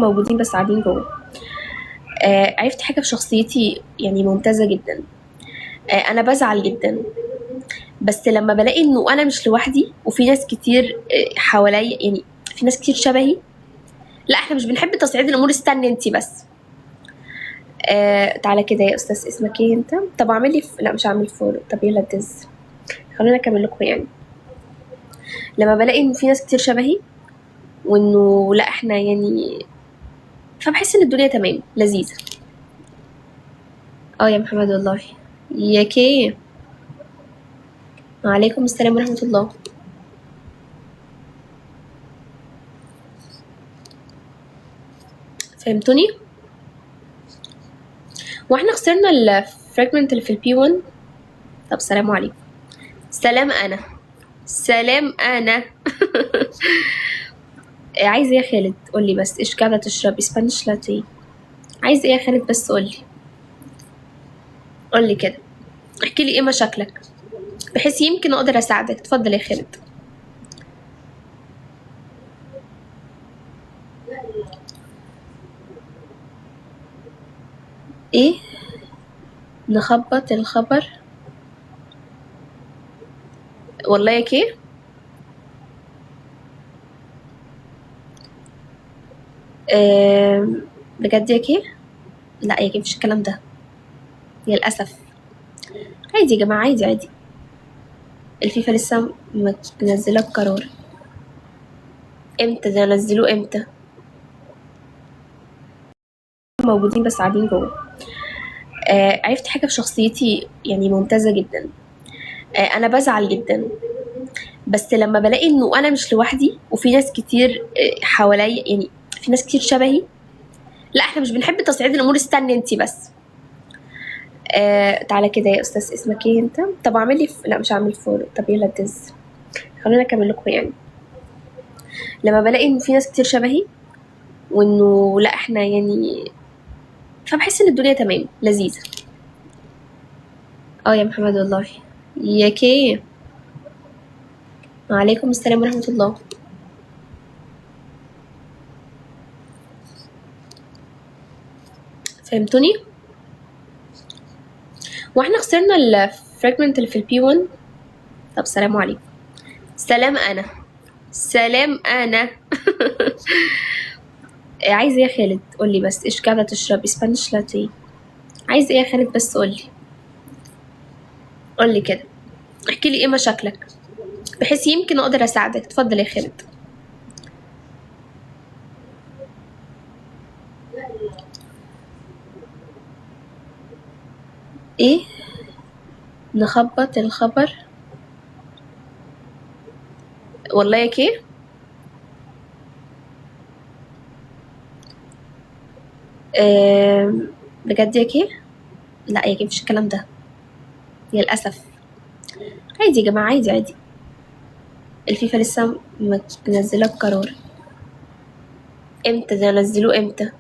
موجودين بس قاعدين جوه. عرفت حاجة في شخصيتي يعني ممتازة جدا. أنا بزعل جدا، بس لما بلاقي إنه أنا مش لوحدي وفي ناس كتير حواليا، يعني في ناس كتير شبهي. لا احنا مش بنحب تصعيد الأمور، استني انتي بس. تعالى كده يا أستاذ، اسمك ايه انت؟ طب اعملي لا مش هعمل فولو. طب يلا دز، خلينا أكمل لكم يعني. لما بلاقي إنه في ناس كتير شبهي وإنه لا احنا يعني، فبحس إن الدنيا تمام لذيذة. يا محمد والله. يا كي، وعليكم السلام ورحمة الله. فهمتوني؟ واحنا خسرنا الفراجمنت اللي في البي 1. طب سلام عليكم. سلام انا عايز ايه يا خالد؟ قولي بس، ايش قاعدة تشرب؟ اسبانيش لاتيه؟ عايز ايه يا خالد بس؟ قولي كده، احكي لي ايه مشاكلك بحيث يمكن اقدر اساعدك. اتفضل يا خالد. ايه نخبط الخبر؟ والله يا كي. بجد يا كي؟ لا يا كي مفيش الكلام ده للأسف. عادي يا جماعة، عادي عادي. الفيفا لسه منزلة القرار. امتى ده؟ نزلوه امتى؟ موجودين بس قاعدين جوه. عرفت حاجة في شخصيتي يعني ممتازة جدا. أنا بزعل جدا، بس لما بلاقي إنه أنا مش لوحدي وفي ناس كتير حواليا، يعني في ناس كتير شبهي. لا احنا مش بنحب تصعيد الأمور، استني انتي بس. تعالى كده يا أستاذ، اسمك ايه انت؟ طب اعملي لا مش هعمل فولو. طب يلا دز، خلينا أكمل لكم يعني. لما بلاقي إنه في ناس كتير شبهي وإنه لا احنا يعني، فبحس إن الدنيا تمام لذيذة. يا محمد والله. يا كي، وعليكم السلام ورحمة الله. فهمتوني؟ واحنا خسرنا الفراجمنت اللي في البي 1. طب سلام عليكم. سلام انا عايز ايه يا خالد؟ قولي بس، ايش قاعدة تشرب؟ اسبانيش لاتيه؟ عايز ايه يا خالد بس؟ قولي كده، احكي لي ايه مشاكلك بحيث يمكن اقدر اساعدك. اتفضل يا خالد. ايه نخبط الخبر؟ والله يا كي. بجد يا كي؟ لا يا كي مفيش الكلام ده للأسف. عادي يا جماعة، عادي عادي. الفيفا لسه منزلة القرار. امتى ده؟ نزلوه امتى؟